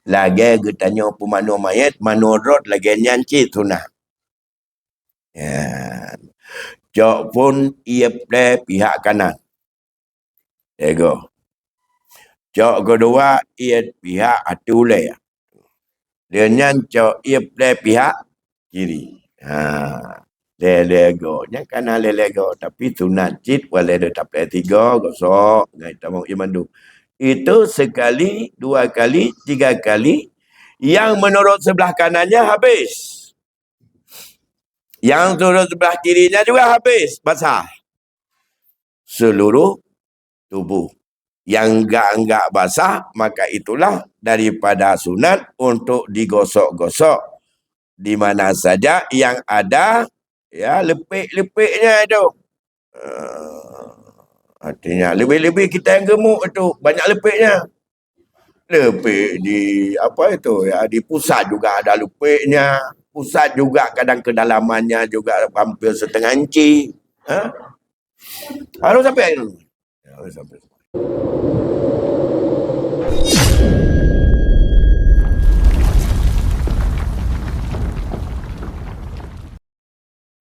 Lagi getanya pemanu mayat, menurut lagi nyanci tunah. Ya. Jok pun ia play pihak kanan. Ego. Jok kedua ia pihak atule. Dia nyancok ia play pihak kiri. Ha. Lego. Yang kanan lego. Tapi tunat cit boleh dia tak play tiga. Gosok. Ngai tamang imandu. Itu sekali, dua kali, tiga kali. Yang menurut sebelah kanannya habis. Yang menurut sebelah kirinya juga habis. Basah. Seluruh tubuh. Yang enggak basah, maka itulah daripada sunat untuk digosok-gosok. Di mana saja yang ada, ya lepik-lepiknya itu. Artinya, lebih-lebih kita yang gemuk itu. Banyak lepiknya. Lepik di apa itu ya, di pusat juga ada lepiknya. Pusat juga kadang kedalamannya juga hampir setengah inci. Ha? Harus sampai itu. Harus sampai.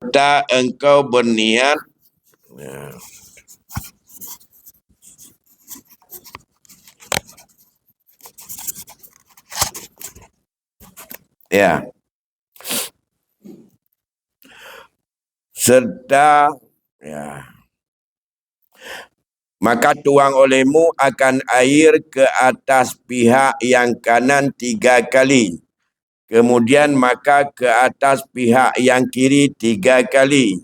Tak engkau berniat ya serta ya maka tuang olehmu akan air ke atas pihak yang kanan 3 kali. Kemudian maka ke atas pihak yang kiri 3 kali.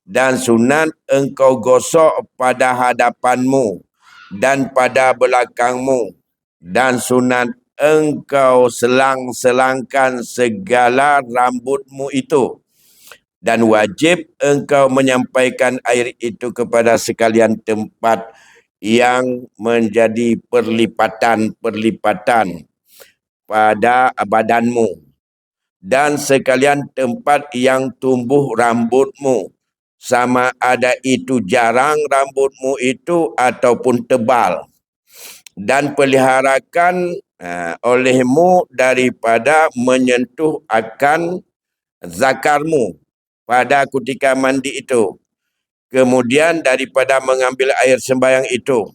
Dan sunat engkau gosok pada hadapanmu dan pada belakangmu. Dan sunat engkau selang-selangkan segala rambutmu itu. Dan wajib engkau menyampaikan air itu kepada sekalian tempat yang menjadi perlipatan-perlipatan pada badanmu. Dan sekalian tempat yang tumbuh rambutmu. Sama ada itu jarang rambutmu itu ataupun tebal. Dan peliharakan olehmu daripada menyentuh akan zakarmu pada ketika mandi itu. Kemudian daripada mengambil air sembahyang itu.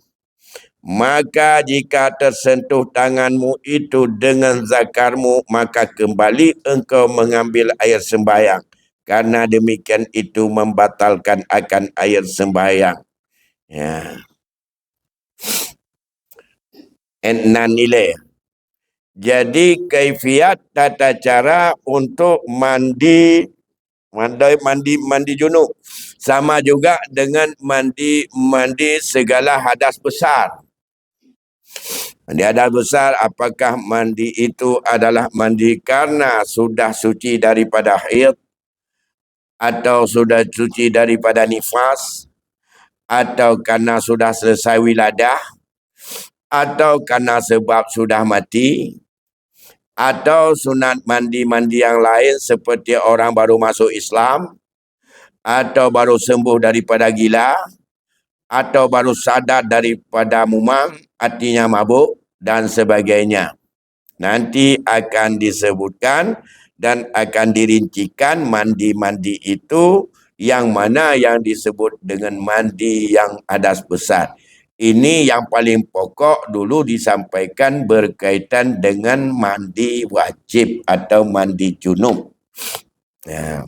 Maka jika tersentuh tanganmu itu dengan zakarmu, maka kembali engkau mengambil air sembahyang. Karena demikian itu membatalkan akan air sembahyang. Ya. Enam nilai. Jadi kaifiat tata cara untuk mandi junub sama juga dengan mandi segala hadas besar. Mandi hadas besar, apakah mandi itu adalah mandi karena sudah suci daripada haid atau sudah suci daripada nifas atau karena sudah selesai wiladah atau karena sebab sudah mati atau sunat mandi-mandi yang lain seperti orang baru masuk Islam atau baru sembuh daripada gila atau baru sadar daripada mumang, artinya mabuk dan sebagainya. Nanti akan disebutkan dan akan dirincikan mandi-mandi itu yang mana yang disebut dengan mandi yang hadas besar. Ini yang paling pokok dulu disampaikan berkaitan dengan mandi wajib atau mandi junub. Ya.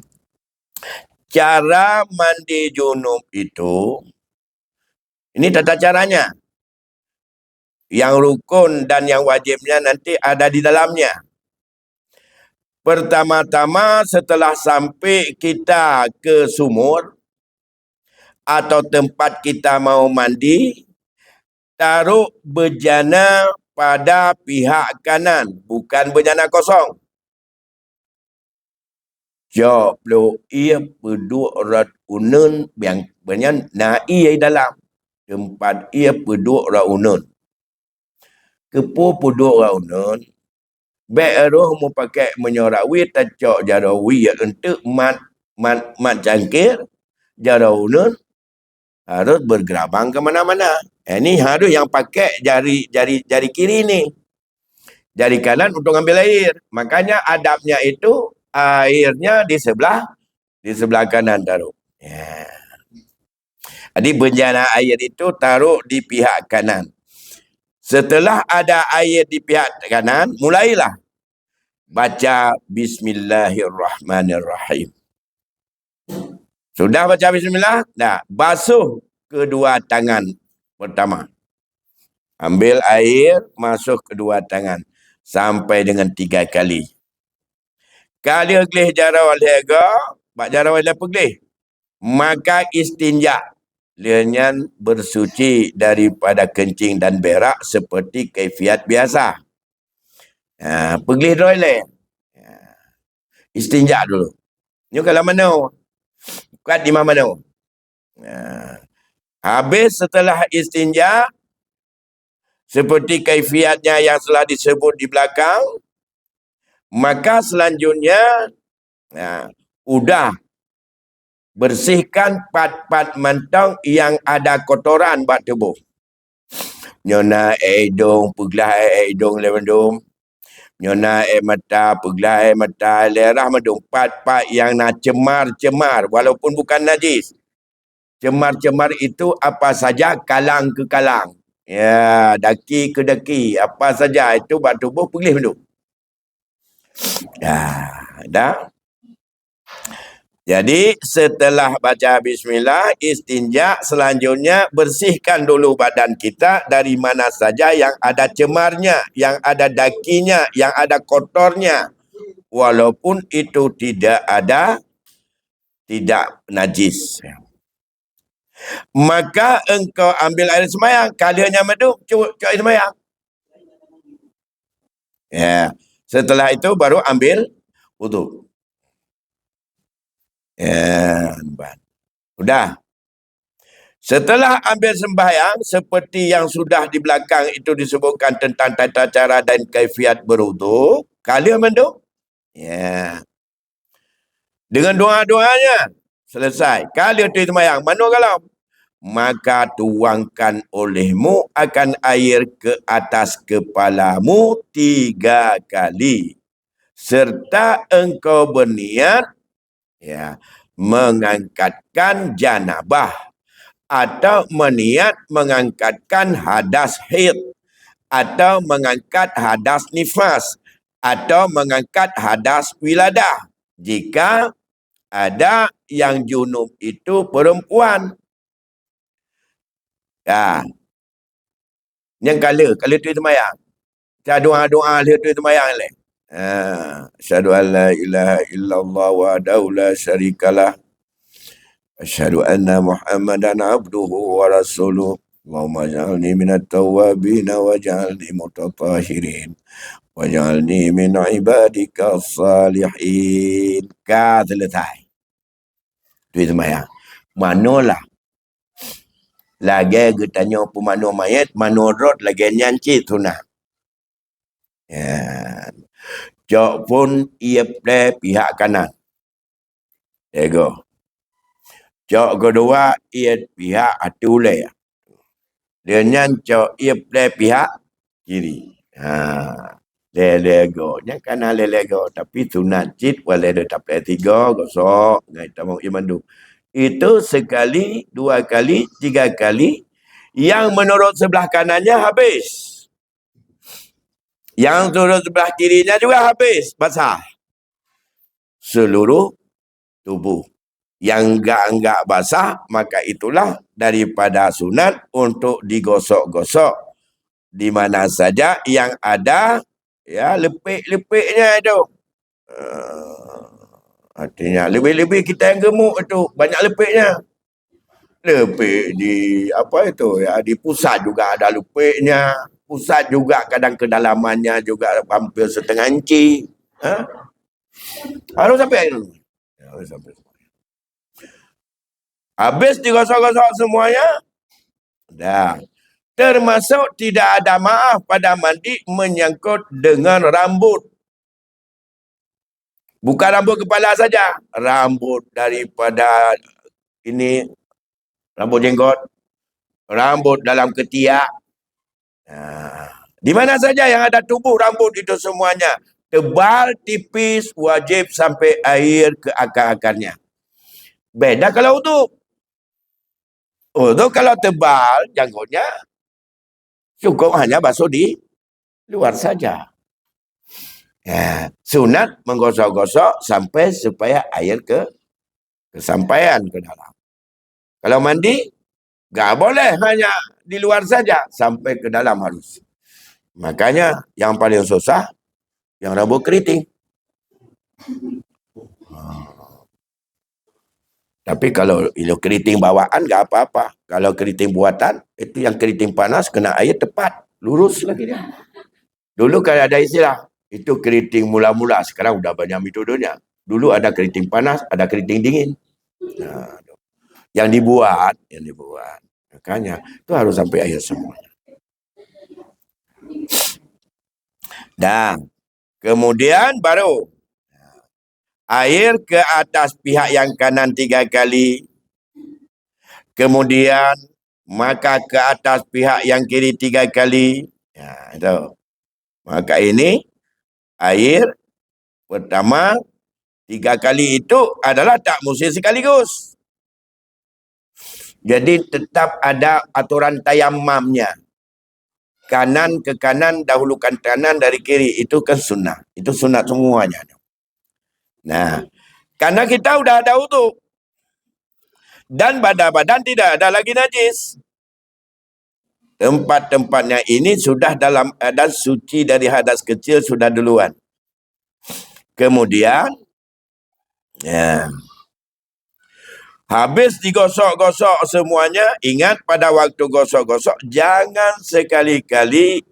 Cara mandi junub itu, ini tata caranya. Yang rukun dan yang wajibnya nanti ada di dalamnya. Pertama-tama setelah sampai kita ke sumur atau tempat kita mau mandi, taruh bejana pada pihak kanan, bukan bejana kosong. Jawab lo ia berdua rat unun yang banyak na ia dalam tempat ia berdua rat unun. Kepo berdua rat unun. Beroh mu pakai menyorawi tacok jarawi untuk mat jangkir jarawun harus bergerabang ke mana-mana. Ini harus yang pakai jari kiri ni. Jari kanan untuk ambil air. Makanya adabnya itu airnya di sebelah kanan taruh. Ya. Jadi bencana air itu taruh di pihak kanan. Setelah ada air di pihak kanan, mulailah baca Bismillahirrahmanirrahim. Sudah baca Bismillah? Dah, basuh kedua tangan pertama. Ambil air, masuk kedua tangan. Sampai dengan 3 kali. Kali gelih jarau lega, bak jarau lega pegelih. Maka istinja. Lenyan bersuci daripada kencing dan berak seperti kaifiat biasa. Pergi toilet. Istinja dulu. Ni kalau mana? Kuat di mana? Habis setelah istinja, seperti kaifiatnya yang telah disebut di belakang, maka selanjutnya udah bersihkan part-part mentong yang ada kotoran buat tubuh. Nyona hidung, pegelah hidung lewendum. Nyona mata, pegelah mata, lerah medung. Part-part yang nak cemar-cemar walaupun bukan najis. Cemar-cemar itu apa saja, kalang ke kalang. Ya, daki ke daki. Apa saja itu buat tubuh pegelih medung. Dah. Jadi setelah baca bismillah, istinja, selanjutnya bersihkan dulu badan kita dari mana saja yang ada cemarnya, yang ada dakinya, yang ada kotornya. Walaupun itu tidak najis. Maka engkau ambil air semayang, kalanya medu, cuci air semayang. Ya. Setelah itu baru ambil wudu. Ya, sudah. Setelah ambil sembahyang, seperti yang sudah di belakang itu disebutkan tentang tata cara dan kaifiat berwudu, kali mendu. Ya. Dengan doa-doanya selesai. Kali itu sembahyang, mana kalau? Maka tuangkan olehmu akan air ke atas kepalamu 3 kali. Serta engkau berniat mengangkatkan janabah atau meniat mengangkatkan hadas haid atau mengangkat hadas nifas atau mengangkat hadas wiladah jika ada yang junub itu perempuan. Yang kala tu sembahyang. Kita doa-doa tu sembahyang leh. Asyhadu an la ilaha illallah wahdahu la syarikalah. Asyhadu anna Muhammadan abduhu wa rasuluh. Allahumma ja'alni minat tawabin wa ja'alni mutatahirin wa ja'alni min ibadika salihin. Selesai. Itu sembahyang. Manalah lagi kita tanya pemanu mayat, manurut lagi nyanci tunah. Jok pun ia play pihak kanan. Ego. Jok kedua ia pihak atulai. Dia nyancok ia play pihak kiri. Lego. Yang kanan lego. Tapi sunat cit wala dia tak play 3 gosok. Ngai tamang imandu. Itu sekali, 2 kali, 3 kali. Yang menurut sebelah kanannya habis. Yang menurut sebelah kirinya juga habis. Basah. Seluruh tubuh. Yang enggak basah, maka itulah daripada sunat untuk digosok-gosok. Di mana saja yang ada lepik-lepiknya itu. Artinya lebih-lebih kita yang gemuk itu banyak lepiknya. Lepik di di pusat juga ada lepiknya. Pusat juga kadang kedalamannya juga hampir setengah inci. Harus sampai ini. Habis digosok-gosok semuanya. Dah. Termasuk tidak ada maaf pada mandi menyangkut dengan rambut. Bukan rambut kepala saja. Rambut daripada ini, rambut jenggot. Rambut dalam ketiak. Di mana saja yang ada tubuh rambut itu semuanya tebal, tipis, wajib sampai air ke akar-akarnya. Beda kalau uduk. Uduk kalau tebal, janggutnya cukup hanya basuh di luar saja. Ya, sunat menggosok-gosok sampai supaya air kesampaian ke dalam. Kalau mandi, nggak boleh hanya di luar saja, sampai ke dalam harus. Makanya yang paling susah, yang rambut keriting. Tapi kalau keriting bawaan nggak apa-apa. Kalau keriting buatan, itu yang keriting panas kena air tepat. Lurus lagi dia. Dulu kalau ada istilah, itu keriting mula-mula. Sekarang udah banyak metodenya. Dulu ada keriting panas, ada keriting dingin. Nah, yang dibuat. Makanya itu harus sampai air semua. Dan kemudian baru air ke atas pihak yang kanan 3 kali. Kemudian maka ke atas pihak yang kiri 3 kali. Ya, itu. Maka ini air pertama 3 kali itu adalah tak mesti sekaligus. Jadi tetap ada aturan tayamamnya. Kanan ke kanan, dahulukan kanan dari kiri. Itu kan sunnah. Itu sunnah semuanya. Nah, karena kita udah ada uduk. Dan badan-badan tidak ada lagi najis. Tempat-tempatnya ini sudah dalam dan suci dari hadas kecil sudah duluan. Kemudian, ya, habis digosok-gosok semuanya, ingat pada waktu gosok-gosok, jangan sekali-kali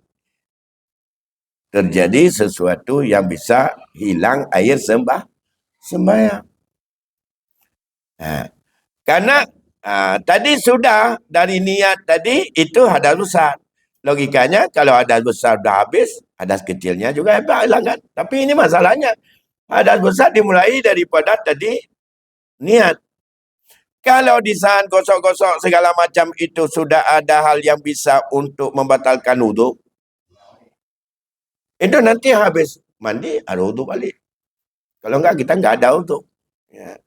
terjadi sesuatu yang bisa hilang air sembahyang. Karena tadi sudah dari niat tadi itu hadas besar. Logikanya kalau hadas besar sudah habis, hadas kecilnya juga hilangkan. Tapi ini masalahnya, hadas besar dimulai daripada tadi niat. Kalau di saat gosok-gosok segala macam itu sudah ada hal yang bisa untuk membatalkan wudhu, itu nanti habis mandi ada wudhu balik. Kalau enggak, kita enggak ada wudhu. Ya.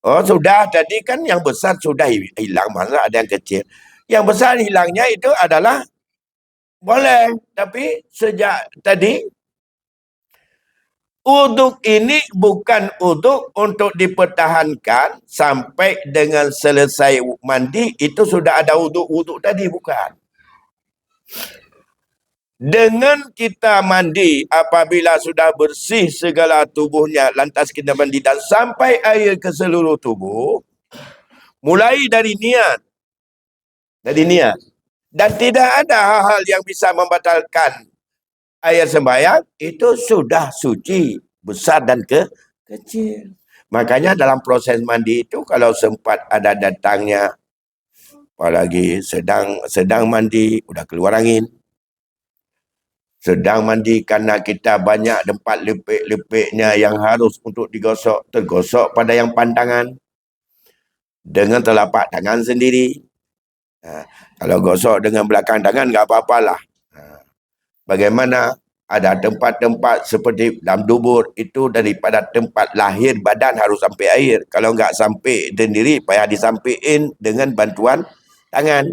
Oh sudah, tadi kan yang besar sudah hilang, masa ada yang kecil. Yang besar hilangnya itu adalah boleh, tapi sejak tadi uduk ini bukan uduk untuk dipertahankan sampai dengan selesai mandi itu sudah ada uduk tadi, bukan. Dengan kita mandi apabila sudah bersih segala tubuhnya, lantas kita mandi dan sampai air ke seluruh tubuh, mulai dari niat. Dan tidak ada hal-hal yang bisa membatalkan air sembahyang, itu sudah suci, besar dan kecil. Makanya dalam proses mandi itu kalau sempat ada datangnya, apalagi sedang mandi, udah keluar angin, sedang mandi karena kita banyak tempat lepek-lepeknya yang harus untuk digosok, tergosok pada yang pandangan dengan telapak tangan sendiri. Kalau gosok dengan belakang tangan nggak apa-apalah. Bagaimana ada tempat-tempat seperti dalam dubur itu daripada tempat lahir badan harus sampai air. Kalau nggak sampai sendiri, payah disampaikan dengan bantuan tangan.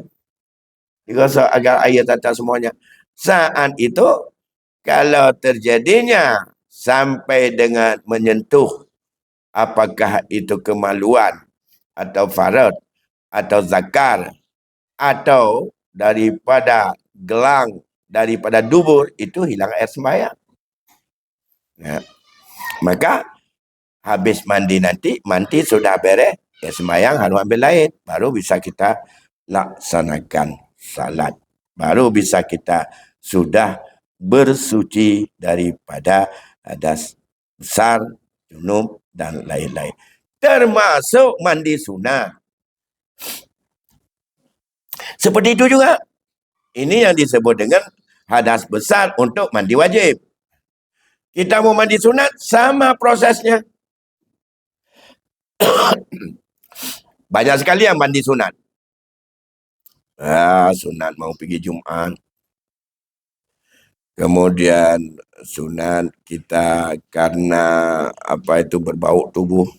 Digosok agar air datang semuanya. Saat itu, kalau terjadinya sampai dengan menyentuh apakah itu kemaluan atau farad atau zakar atau daripada gelang, daripada dubur, itu hilang air sembahyang. Ya. Maka habis mandi nanti sudah beres, air sembahyang harus ambil lain, baru bisa kita laksanakan salat. Baru bisa kita sudah bersuci daripada hadas besar, junub dan lain-lain. Termasuk mandi sunat. Seperti itu juga. Ini yang disebut dengan hadas besar untuk mandi wajib. Kita mau mandi sunat, sama prosesnya. Banyak sekali yang mandi sunat. Sunat mau pergi Jumat. Kemudian sunat kita karena berbau tubuh.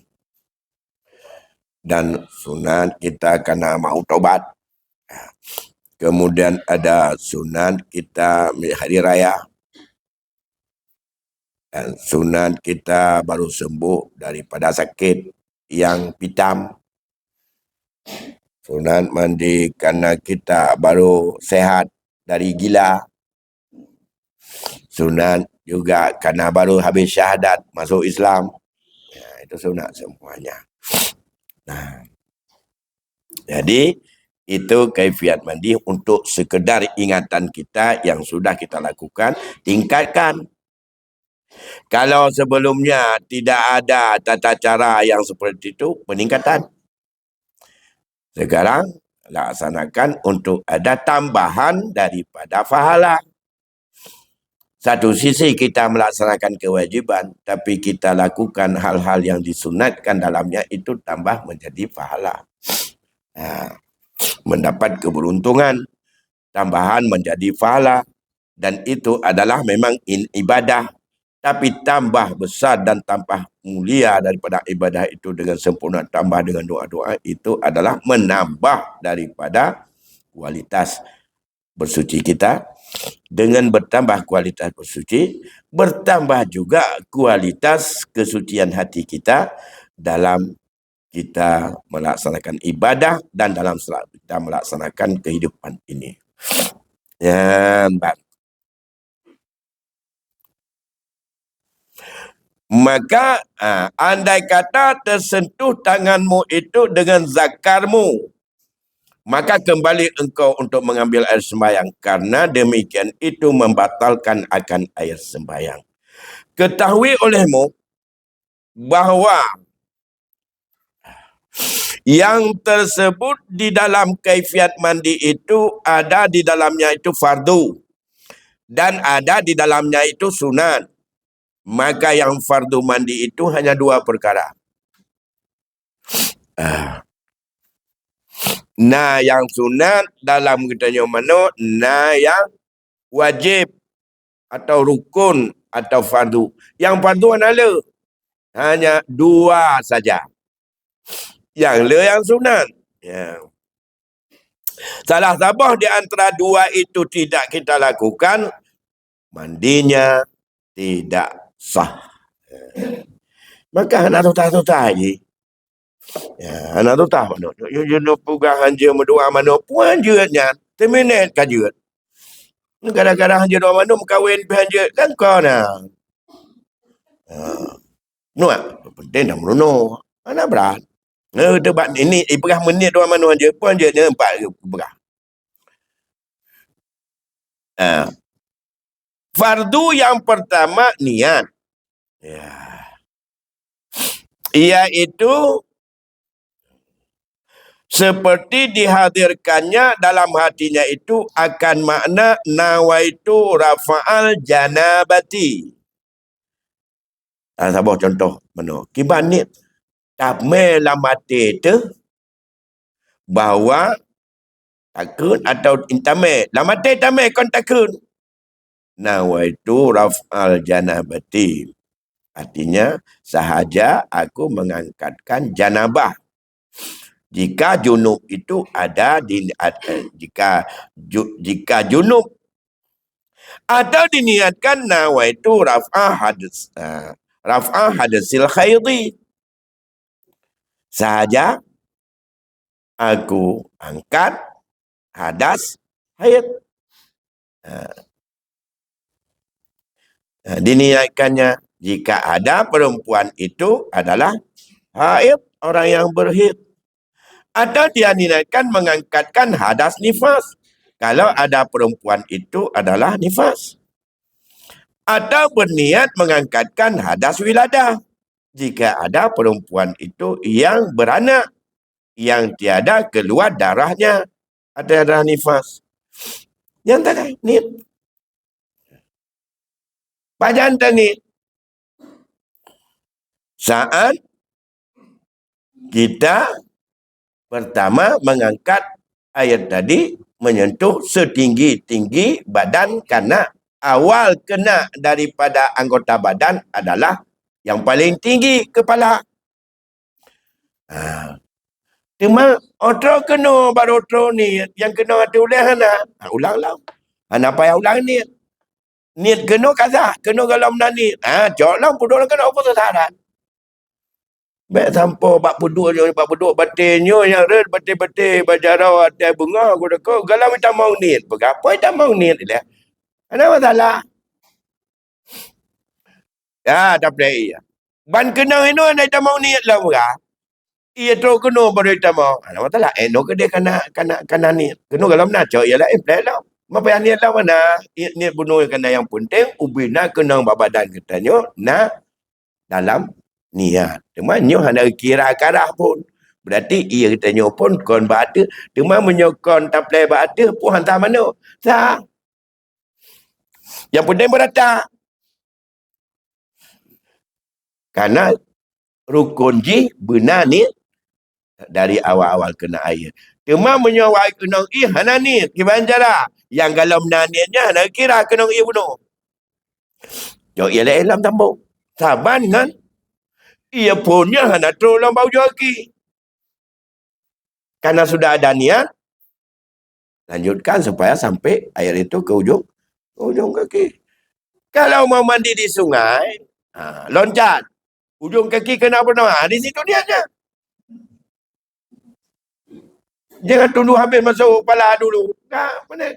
Dan sunat kita karena mau taubat. Kemudian ada sunat kita hari raya. Dan sunat kita baru sembuh daripada sakit yang pitam. Sunat mandi karena kita baru sehat dari gila. Sunat juga karena baru habis syahadat masuk Islam. Ya, itu sunat semuanya. Nah, jadi itu kaifiat mandi untuk sekedar ingatan kita yang sudah kita lakukan, tingkatkan. Kalau sebelumnya tidak ada tata cara yang seperti itu, peningkatan. Sekarang laksanakan untuk ada tambahan daripada pahala. Satu sisi kita melaksanakan kewajiban, tapi kita lakukan hal-hal yang disunatkan dalamnya itu tambah menjadi pahala. Mendapat keberuntungan, tambahan menjadi pahala, dan itu adalah memang ibadah, tapi tambah besar dan tambah mulia daripada ibadah itu dengan sempurna, tambah dengan doa-doa, itu adalah menambah daripada kualitas bersuci kita. Dengan bertambah kualitas bersuci, bertambah juga kualitas kesucian hati kita dalam kita melaksanakan ibadah dan dalam kita melaksanakan kehidupan ini. Ya, maka andai kata tersentuh tanganmu itu dengan zakarmu, maka kembali engkau untuk mengambil air sembahyang, karena demikian itu membatalkan akan air sembahyang. Ketahui olehmu bahawa yang tersebut di dalam kaifiat mandi itu ada di dalamnya itu fardu dan ada di dalamnya itu sunat. Maka yang fardu mandi itu hanya dua perkara. Nah, yang sunat dalam katanya mana, nah yang wajib atau rukun atau fardu. Yang fardu adalah hanya dua saja. Yang le yang sunat. Ya. Salah satu di antara dua itu tidak kita lakukan, mandinya tidak sah. Maka anak tutah-tutah lagi. Ya, anak tutah mana? You pegang hanja medua mana pun jeutnya. Terminate kan jeut. Kadang-kadang hanja dua mana kawin hanja kan kau nah. Nuak, penting dah meruno. Anak berat. Debat ini ibrah menit dua mana hanja pun jeutnya 4 ibrah. Fardu yang pertama niat. Ya. Iaitu seperti dihadirkannya dalam hatinya itu akan makna nawaitu rafa'al janabati. Sabar contoh mana? Kiban ni tak melamati tu bahawa takun atau intame. Lamati tame kon takun. Nawaitu rafa'al janabati. Artinya sahaja aku mengangkatkan janabah. Jika junub itu ada jika junub atau diniatkan nawaitu raf'ah hadasil khairi, sahaja aku angkat hadas haid. Diniatkannya jika ada perempuan itu adalah haid, orang yang berhaid. Atau dia niatkan mengangkatkan hadas nifas. Kalau ada perempuan itu adalah nifas. Atau berniat mengangkatkan hadas wiladah. Jika ada perempuan itu yang beranak, yang tiada keluar darahnya, ada darah nifas. Yang tadi, ni. Pajan tadi. Saat kita pertama mengangkat air tadi menyentuh setinggi-tinggi badan kanak awal kena daripada anggota badan adalah yang paling tinggi, kepala. Cuma otro kena baru otro ni yang kena hati ulang hana. Ulang-ulang. Hana payah ulang ni. Niat kena kaza, kena galam nani. Joklah puduk kena apa sasaran. Baik sampai bak puduk je, bak puduk batinnya yang red batin-batin bajarau atas bunga aku dak galam kita mau niat. Berapa kita mau niat dia? Ada masalah. Ya, tak play. Ban kena ini ada kita mau niat lah berah. Ia tu kena baru kita mau. Ada masalah. No ke dia kena niat. Kena galam nak cak ialah play lah. Apa yang niat lah mana? Niat bunuh kena yang penting ubina kena badan katanya na dalam niat. Cuma nyo hanya kira karah pun. Berarti ia katanya pun kon bata. Cuma menyokon taplay bata pun hantar mana? Sah. Yang penting berata. Karena rukun ji benar ni dari awal-awal kena air. Cuma menyawai kena hana ni kiban cara. Yang kalau menaniannya hana kira kena bunuh. Jo ialah elam tambung. Saban kan? Ia punya hana tolong bau joki. Karena sudah ada niat, lanjutkan supaya sampai air itu ke ujung kaki. Kalau mau mandi di sungai, loncat. Ujung kaki kena apa? Di situ dia aja. Jangan tunggu habis masuk kepala dulu.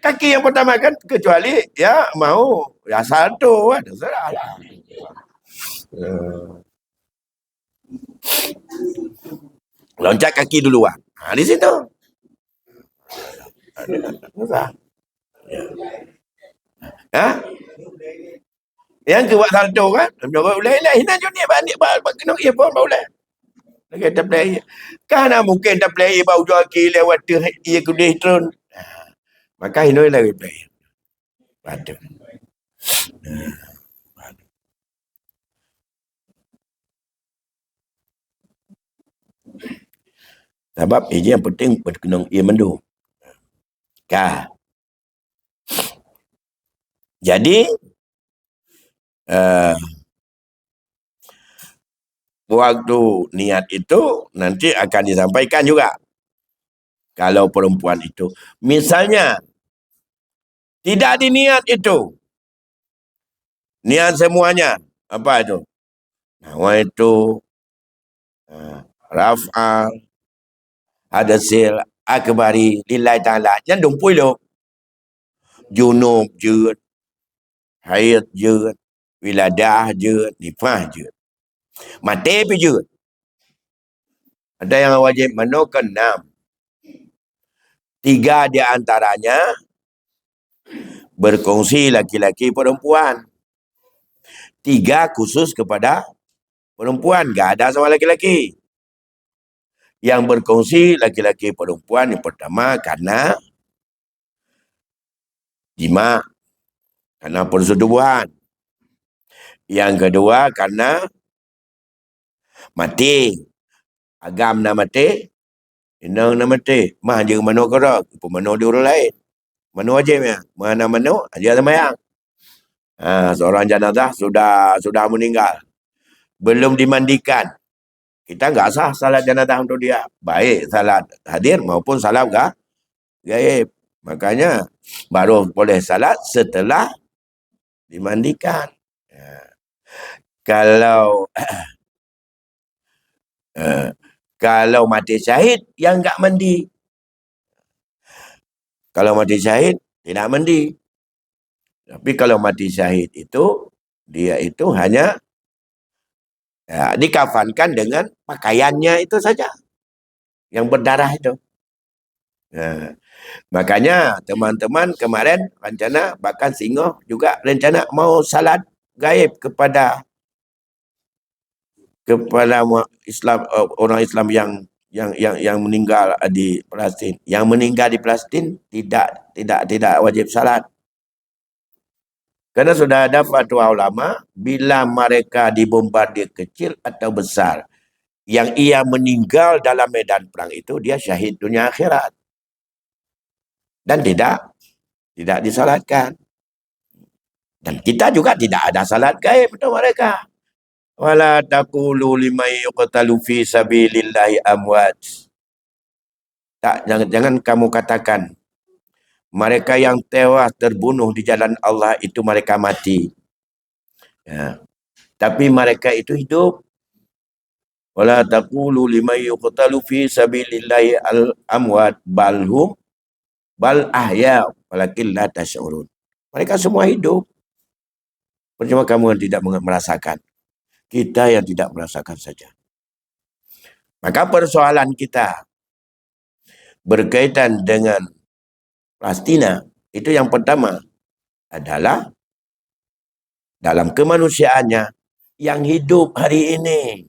Kaki yang pertama kan, kecuali ya mau ya satu, terserah lah. Loncat kaki duluan. Di situ. Yang ke buat saldo kan? Boleh lah. Hina je ni bandik kena ia pun boleh. Lagi tak play. Karena mungkin tak play bau jual ki lewat ia kudih turun. Maka hina lagi play. Padu. Sebab ini yang penting berkenang ia mendu. Jadi waktu niat itu nanti akan disampaikan juga. Kalau perempuan itu misalnya tidak diniat itu, niat semuanya apa itu? Nama itu Raf'al Hadasil Akbari Lillahi Ta'ala. Yang dumpui lo junub je, haid je, wiladah je, nifah je, mati pun je. Ada yang wajib mano ke 6. 3 di antaranya berkongsi laki-laki perempuan. 3 khusus kepada perempuan, gak ada sama laki-laki. Yang berkongsi laki-laki perempuan yang pertama karena jima, karena persetubuhan. Yang kedua karena mati. Agam na mati, inang na mati. Mah je mano kara, pemano di orang lain. Mano aja ya, mana-mano aja semayang. Seorang jenazah sudah meninggal. Belum dimandikan. Kita enggak sah salat jenazah untuk dia. Baik salat hadir maupun salat gaib. Makanya baru boleh salat setelah dimandikan. Kalau mati syahid yang enggak mandi. Kalau mati syahid tidak mandi. Tapi kalau mati syahid itu dia itu hanya dikafankan dengan pakaiannya itu saja yang berdarah itu. Makanya teman-teman kemarin rencana bahkan Singoh juga rencana mau salat gaib kepada Islam, orang Islam yang meninggal di Palestin. Yang meninggal di Palestin tidak wajib salat. Karena sudah ada fatwa ulama, bila mereka dibombardir kecil atau besar, yang ia meninggal dalam medan perang itu, dia syahid dunia akhirat. Dan tidak disalatkan. Dan kita juga tidak ada salat gaib untuk mereka. Wala taqulu liman yuqtalu fi sabilillahi amwat. Tak, jangan kamu katakan mereka yang tewas terbunuh di jalan Allah itu mereka mati. Ya. Tapi mereka itu hidup. Wala taqulu liman yuqtalu fi sabilillahi amwat bal ahya walakin la tash'urun. Mereka semua hidup. Percuma kamu yang tidak merasakan. Kita yang tidak merasakan saja. Maka persoalan kita berkaitan dengan Palestina, itu yang pertama adalah dalam kemanusiaannya yang hidup hari ini.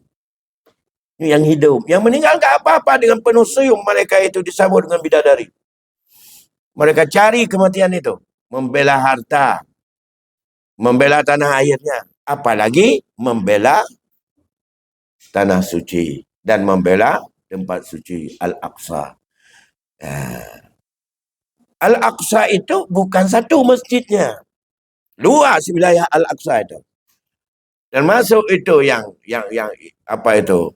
Yang hidup. Yang meninggal tak apa-apa dengan penuh senyum mereka itu disambut dengan bidadari. Mereka cari kematian itu. Membela harta. Membela tanah airnya. Apalagi membela tanah suci. Dan membela tempat suci Al-Aqsa. Al-Aqsa itu bukan satu masjidnya. Luas wilayah Al-Aqsa itu. Dan masuk itu yang apa itu?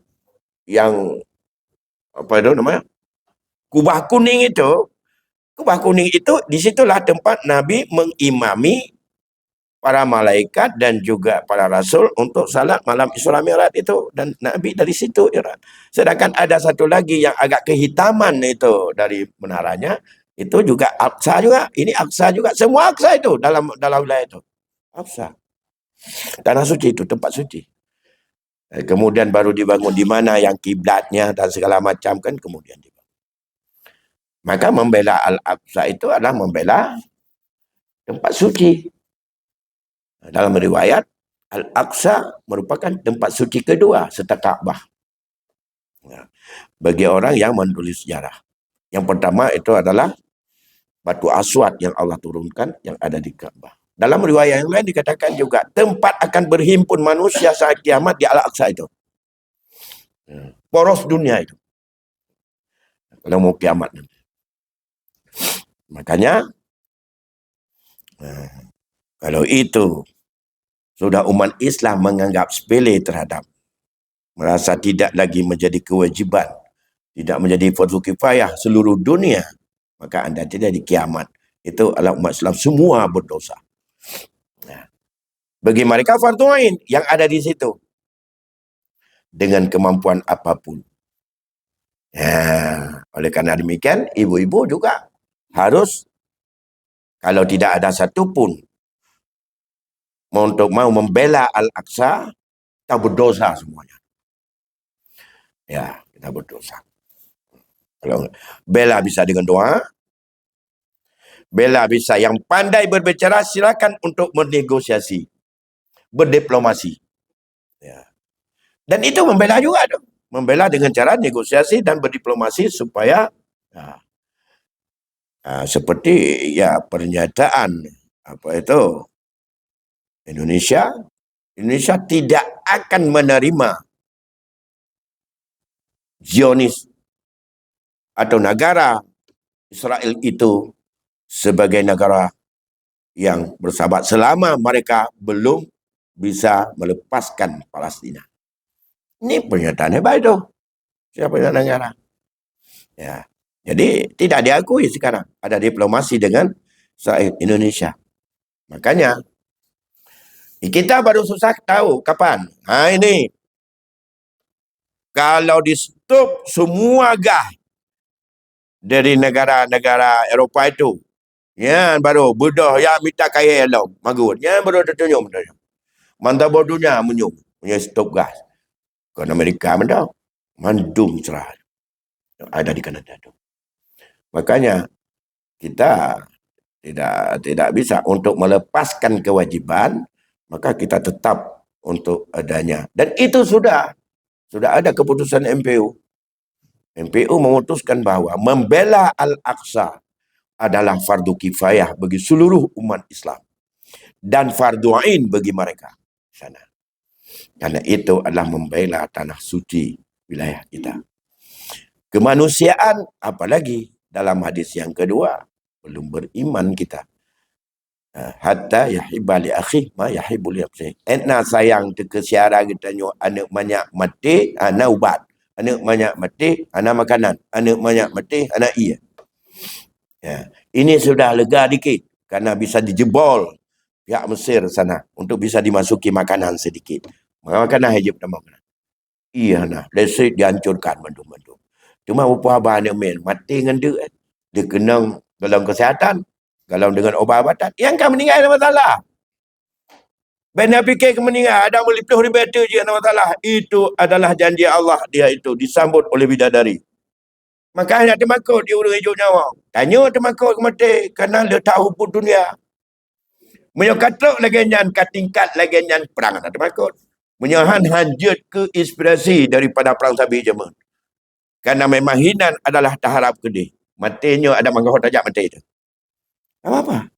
Yang apa itu namanya? Kubah kuning itu. Kubah kuning itu disitulah tempat Nabi mengimami para malaikat dan juga para rasul untuk salat malam Isra Mi'raj itu, dan Nabi dari situ. Sedangkan ada satu lagi yang agak kehitaman itu dari menaranya, itu juga Aqsa juga. Ini Aqsa juga. Semua Aqsa itu dalam wilayah itu. Aqsa. Tanah suci itu, tempat suci. Kemudian baru dibangun di mana yang kiblatnya dan segala macam kan kemudian dibangun. Maka membela Al-Aqsa itu adalah membela tempat suci. Dalam riwayat, Al-Aqsa merupakan tempat suci kedua setelah Ka'bah. Bagi orang yang menulis sejarah. Yang pertama itu adalah batu aswad yang Allah turunkan yang ada di Ka'bah. Dalam riwayat yang lain dikatakan juga tempat akan berhimpun manusia saat kiamat di Al-Aqsa itu. Poros dunia itu. Kalau mau kiamat nanti. Makanya kalau itu sudah umat Islam menganggap sepele terhadap, merasa tidak lagi menjadi kewajiban, tidak menjadi fardu kifayah seluruh dunia, maka anda tidak di kiamat. Itu adalah umat Islam semua berdosa. Bagi mereka fardu ain yang ada di situ dengan kemampuan apapun. Oleh karena demikian, ibu-ibu juga harus, kalau tidak ada satupun untuk mau membela Al-Aqsa, kita berdosa semuanya. Ya, kita berdosa. Kalau bela bisa dengan doa, bela bisa yang pandai berbicara, silakan untuk bernegosiasi, berdiplomasi. Ya. Dan itu membela juga dong. Membela dengan cara negosiasi dan berdiplomasi supaya seperti ya pernyataan apa itu Indonesia tidak akan menerima Zionis atau negara Israel itu sebagai negara yang bersahabat selama mereka belum bisa melepaskan Palestina. Ini pernyataan hebat itu. Siapa yang negara? Ya. Jadi tidak diakui sekarang ada diplomasi dengan Israel Indonesia. Makanya kita baru susah tahu kapan. Ini kalau di stop semua gas dari negara-negara Eropah itu, ya baru budak yang minta kaya lo magut, ya baru tersenyum. Mantap bodohnya menyum, punya stop gas. Kan Amerika mendau, mandum cerah. Ada di Kanada itu. Makanya kita tidak bisa untuk melepaskan kewajiban, maka kita tetap untuk adanya. Dan itu sudah ada keputusan MPU. MPU memutuskan bahwa membela Al-Aqsa adalah fardu kifayah bagi seluruh umat Islam dan fardu ain bagi mereka sana. Karena itu adalah membela tanah suci wilayah kita. Kemanusiaan, apalagi dalam hadis yang kedua, belum beriman kita. Hatta yahibba li akhi ma yahibbu li nafsihi. Etna sayang te kesiara kita nyo anak banyak mati ana ubat. Anak banyak mati ana makanan. Anak banyak mati ana iya. Ya. Ini sudah lega dikit karena bisa dijebol pihak Mesir sana untuk bisa dimasuki makanan sedikit. Makanan hijab dan makanan. Iya nah, listrik dihancurkan bantu-bantu. Cuma upah bahan yang main mati dengan dia. Dia kena dalam kesihatan, kalau dengan obat-obatan, yang kan meninggal ada masalah. Benda fikir ke meninggal, ada boleh puluh ribu itu je ada masalah. Itu adalah janji Allah dia itu, disambut oleh bidadari. Makanya temakut dia urus hidup nyawa. Tanya temakut ke mati, kerana dia tahu pun dunia. Menyokatuk lagi nyan katingkat lagi nyan perang. Temakut. Menyahan hanjut ke inspirasi daripada perang sabi Jerman. Kerana memang hinan adalah taharap kedih. Matinya ada manggah tajak mati itu. Apa-apa.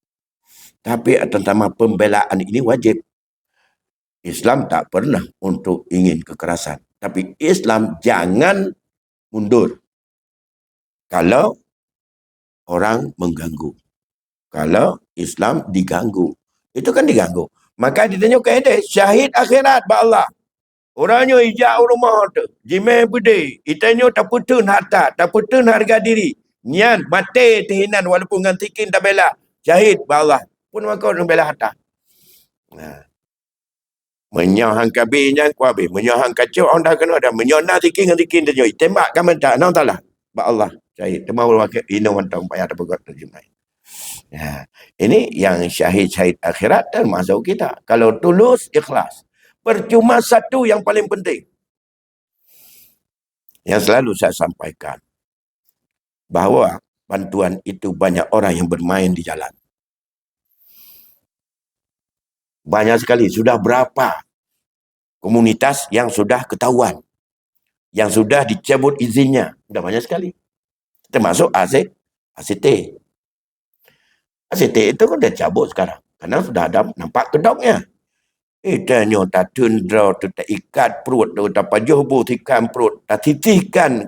Tapi tentang pembelaan ini wajib. Islam tak pernah untuk ingin kekerasan. Tapi Islam jangan mundur. Kalau orang mengganggu. Kalau Islam diganggu. Itu kan diganggu. Maka ditanya kaedah syahid akhirat ba Allah. Orangnya ijak rumah tu. Jimai budi. Itanya tak putun harta. Tak putun harga diri. Nian mati terhinan walaupun dengan tikin tak bela. Syahid ba Allah. Pun maka orang bela harta. Nah. Menyahang kabinnya kuabi. Menyahang kacau orang dah kena ada. Menyona tikin dengan tikin terjoi. Tembak kaman tak. Nang taklah. Ba Allah. Syahid. Temau wakil. Ino mantang payah tak pegat terjemai. Ya. Ini yang syahid-syahid akhirat termasuk kita. Kalau tulus, ikhlas. Percuma satu yang paling penting. Yang selalu saya sampaikan. Bahawa bantuan itu banyak orang yang bermain di jalan. Banyak sekali. Sudah berapa komunitas yang sudah ketahuan. Yang sudah dicabut izinnya. Sudah banyak sekali. Termasuk ACT. ACT itu kan dah cabut sekarang. Karena sudah ada nampak kedoknya. Tanya tak tundra, tak ikat perut, tak pajuh butikan perut, tak titikan.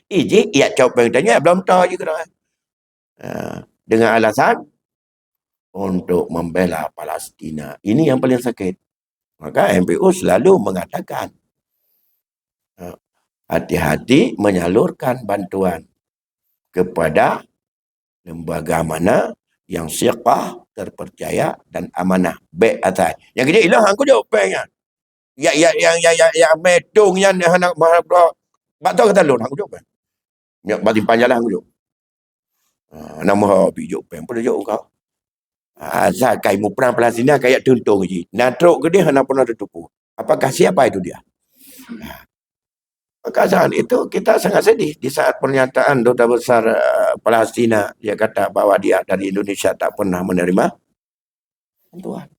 Iji, ia copeng tanya, belum tahu juga. Dengan alasan untuk membela Palestina. Ini yang paling sakit. Maka MPU selalu mengatakan, hati-hati menyalurkan bantuan kepada lembaga mana yang siqah, terpercaya dan amanah. Baik atas. Yang kena ilah aku jauh pengnya. Ya metung yang nak bak tahu kata lon aku jauh peng. Ya batin panjang lah aku jauh. Nama hobi jauh peng pun jauh kau. Asal kai mu perang Palestina kayak tuntung je. Natrok ke dia hana pernah tertupu. Apakah siapa itu dia? Maka saat itu kita sangat sedih di saat pernyataan Duta Besar Palestina dia kata bahawa dia dari Indonesia tak pernah menerima bantuan.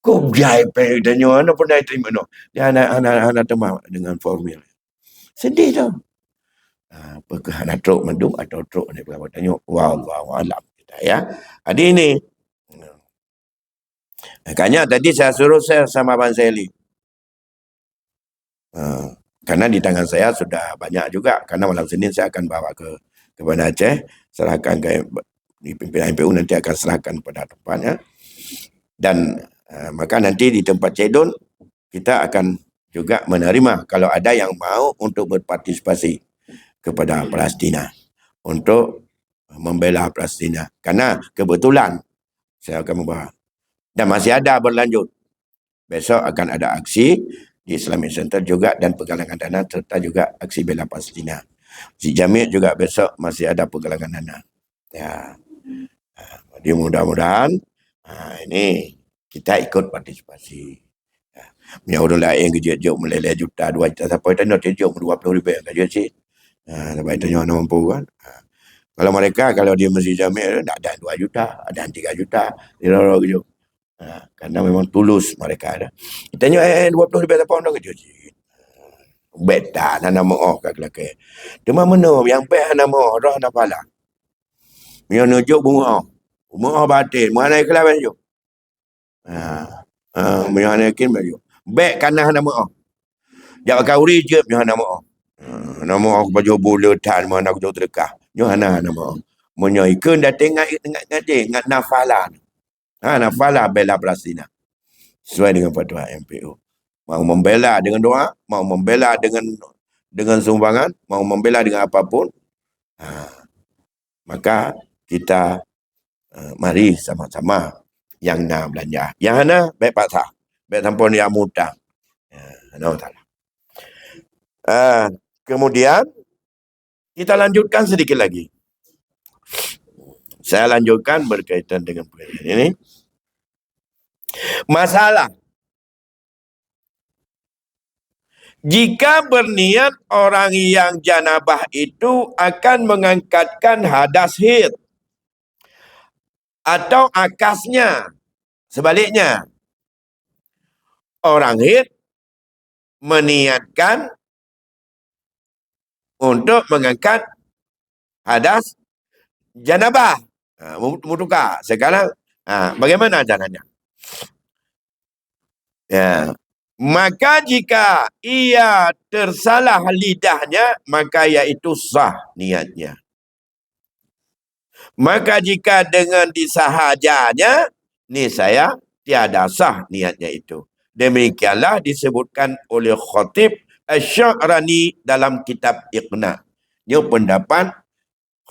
Kau jai pe dan yo ana pernah terima no. Dia anak teman dengan formil. Sedih tu. Apakah anak truk mendung atau truk ni berapa tanya wallahu alam kita ya. Jadi ini makanya tadi saya suruh saya sama Abang Seli. Karena di tangan saya sudah banyak juga. Karena malam Senin saya akan bawa ke Banda Aceh. Serahkan ke pimpinan MPU nanti akan serahkan pada tempatnya. Dan maka nanti di tempat Cedon kita akan juga menerima kalau ada yang mau untuk berpartisipasi kepada Palestina. Untuk membela Palestina. Karena kebetulan saya akan membawa. Dan masih ada berlanjut. Besok akan ada aksi di Islamic Center juga dan penggalangan dana serta juga aksi bela Palestina. Si Jamil juga besok masih ada penggalangan dana. Ya. Jadi mudah-mudahan ini kita ikut partisipasi. Ya. Punya orang lain kerja-kerja meleleh juta, 2 juta. Sampai tanya kerja 20,000 kerja sih. Sampai tanya mana mampu kan. Kalau mereka, kalau dia Masjid Jamil, ada 2 juta, ada 3 juta. Dia orang kerja. Karena memang tulus mereka ada. Kita tanya 20,000 apa orang kerja sih. Beta nama oh kakak. Cuma mana yang best nama roh nak pala. Yang nujuk bunga. Bunga batin, mana ikhlas baju. Mana yakin baju. Baik kanah nama oh. Dia pakai uri je nama oh. Nama aku baju buletan mana aku jauh terkah. Nyohana nama oh. Menyo ikun dah tengah ngaji ngat nafalan. Nafalah bela Palestina. Sesuai dengan fatwa MPO. Mau membela dengan doa, mau membela dengan sumbangan, mau membela dengan apapun, maka kita mari sama-sama yang nak belanja. Yang mana baik pasar, baik tampun yang mudah. Kemudian kita lanjutkan sedikit lagi. Saya lanjutkan berkaitan dengan perkara ini. Masalah. Jika berniat orang yang janabah itu akan mengangkatkan hadas haid atau akasnya, sebaliknya, orang haid meniatkan untuk mengangkat hadas janabah. Mutukar. Sekarang, bagaimana caranya? Ya. Maka jika ia tersalah lidahnya, maka iaitu sah niatnya. Maka jika dengan disahajanya, niscaya tiada sah niatnya itu. Demikianlah disebutkan oleh Khatib Asy-Sya'rani dalam kitab Iqna. Ini pendapat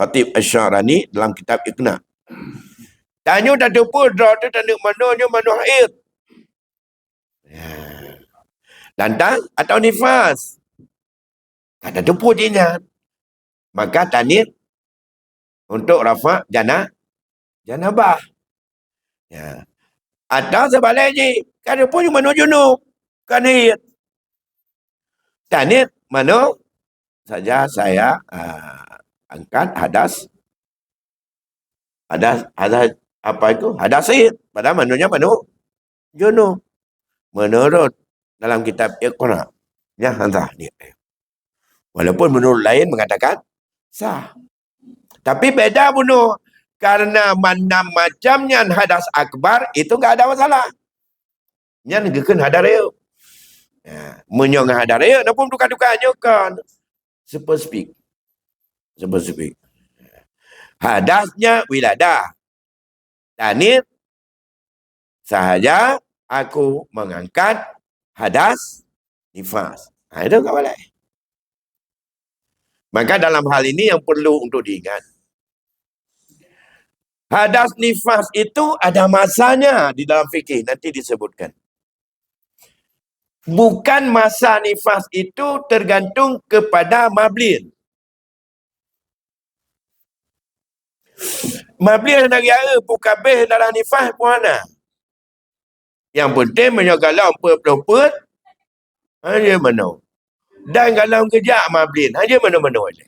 Khatib Asy-Sya'rani dalam kitab Iqna. Tanya dah tu drop tu tanda mana air. Lantang atau nifas. Kata tu pujinya. Maka tanit untuk rafa janabah. Ya. Atau sebaliknya, kada pun mano junub. Kanit. Tanit mano saja saya angkat hadas apa itu? Hadas haid. Padahal manunya mano junub. Menurut dalam kitab Iqra. Ya, entah dia. Walaupun menurut lain mengatakan sah. Tapi beda bunuh. Karena mana macamnya hadas akbar, itu enggak ada masalah. Yang ngekeun hadareu. Ya, menyong hadareu, napun duka-dukanya kan. Spesifik. Hadasnya wiladah. Tanit sahaja aku mengangkat hadas nifas. Itu tak boleh. Maka dalam hal ini yang perlu untuk diingat. Hadas nifas itu ada masanya di dalam fikih. Nanti disebutkan. Bukan masa nifas itu tergantung kepada mablin. Mablin dari air pukabeh dalam nifas pun ada. Yang penting menyogalau perut hanya mana. Dan kalau kejap mablin hanya mana-mana aja.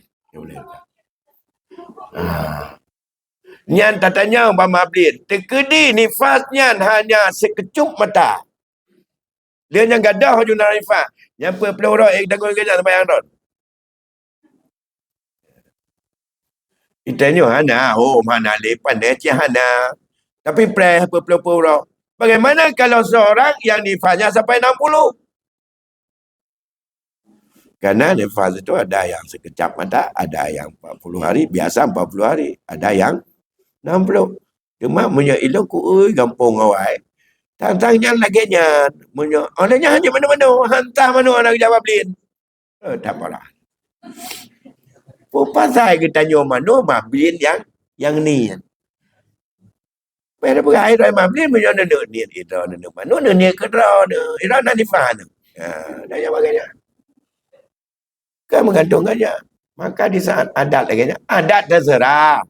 Nyan tatanya umpam mablin. Terkedi nifasnya hanya sekecup mata. Dia yang gadah hujung nifas. Yang pelurau tanggung kejap sampai yang rod. Itanya hana, mana lepan dia hana. Tapi pre pelurau. Bagaimana kalau seorang yang nifasnya sampai 60? Karena nifas itu ada yang sekejap mata, ada yang 40 hari, biasa 40 hari, ada yang 60. Cuma punya ilmu ku gampang awai. Tantangnya lagi nya, punya olehnya hanya mana-mana, hantar mana orang jawab blin. Tak apalah. Pasal kita tanya mana mablin yang ni. Pada perai rai mablin punya nenduk ni itu nenduk mana ni kedra ni, ira nak nifas. Dah yang bagainya. Kan menggantung aja. Maka di saat adat lagi, adat terserah.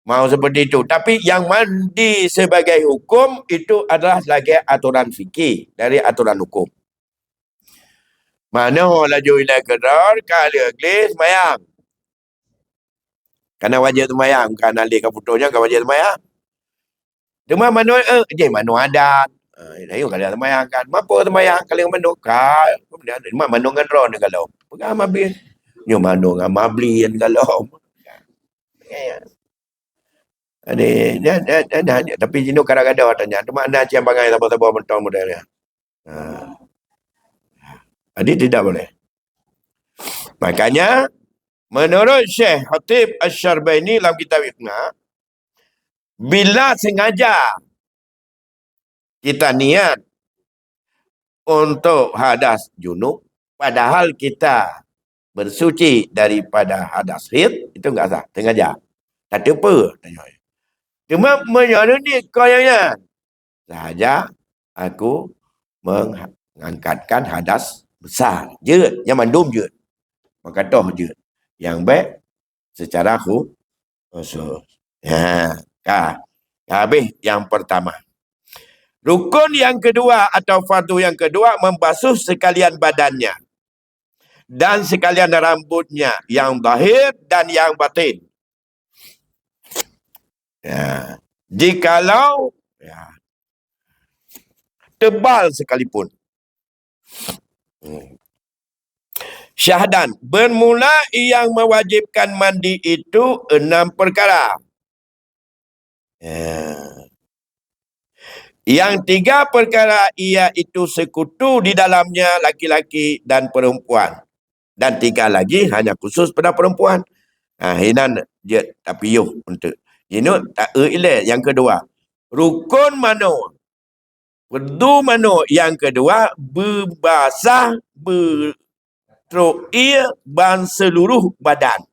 Mau seperti itu. Tapi yang mandi sebagai hukum itu adalah sebagai aturan fikih dari aturan hukum. Mana laju ilai kedar, kali aglis, mayang. Karena wajib mayang, karena alih kaputonya kan wajib mayang. Cuma mana, mana adat. Ayo kalau mayang kan. Apa mayang kalau mana kal. Kemudian mana ngadron kalau. Pegang mablin. Nyo mana ngam mablin kalau. Tapi jino kadang-kadang tanya, cuma anda ciam bangai apa-apa mentong modelnya. Jadi tidak boleh. Makanya menurut Syekh Khatib Asy-Syarbaini dalam kitab Iqna, bila sengaja kita niat untuk hadas junub, padahal kita bersuci daripada hadas haid, itu enggak sah. Sengaja. Tak ada apa. Cuma menyono ni koyanya. Sahaja aku mengangkatkan hadas besar. Je, yang mandum je. Maka toh je. Yang baik secara khusus. Ya, habis yang pertama. Rukun yang kedua atau fardu yang kedua, membasuh sekalian badannya dan sekalian rambutnya, yang zahir dan yang batin. Ya. Jikalau tebal sekalipun. Syahdan, bermula yang mewajibkan mandi itu 6 perkara. Yang 3 perkara iaitu sekutu di dalamnya laki-laki dan perempuan. Dan 3 lagi hanya khusus pada perempuan. Hinan dia tapi yuh untuk. Ini tak ilai yang kedua. Rukun mano? Fardu mano yang kedua, berbasah bertu'ir ban seluruh badan.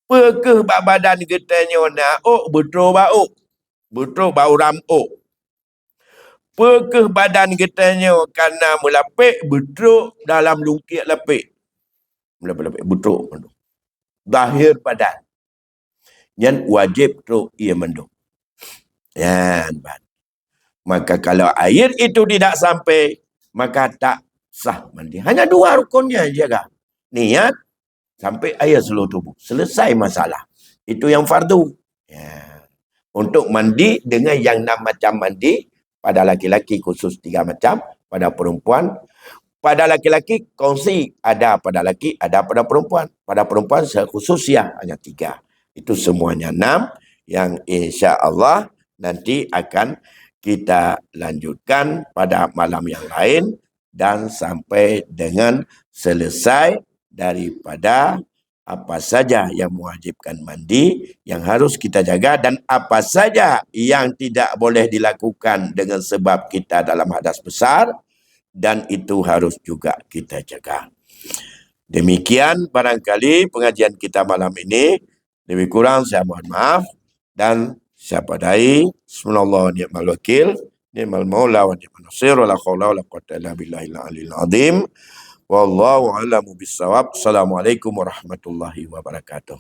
Perkeh badan getanya nak betul bau. Betul bau rambut. Perkeh badan getanya karena melapik betul dalam lungkit lapik. Melapik betul. Zahir badan. Yang wajib tu ia mendung. Maka kalau air itu tidak sampai, maka tak sah mandi. Hanya 2 rukunnya jaga. Niat sampai air seluruh tubuh. Selesai masalah. Itu yang fardu. Untuk mandi dengan yang 6 macam mandi, pada laki-laki khusus 3 macam, pada perempuan. Pada laki-laki kongsi, ada pada laki, ada pada perempuan. Pada perempuan khusus ya hanya 3. Itu semuanya 6 yang insya-Allah nanti akan kita lanjutkan pada malam yang lain dan sampai dengan selesai daripada apa saja yang mewajibkan mandi yang harus kita jaga dan apa saja yang tidak boleh dilakukan dengan sebab kita dalam hadas besar dan itu harus juga kita jaga. Demikian barangkali pengajian kita malam ini. Lebih kurang saya mohon maaf dan siapa dai subhanallah ni'mal wakil ni'mal maula wa ni'mal nasir wa la haula wa la quwwata illa billahil aliyil azim wallahu a'lamu bissawab. Assalamualaikum warahmatullahi wabarakatuh.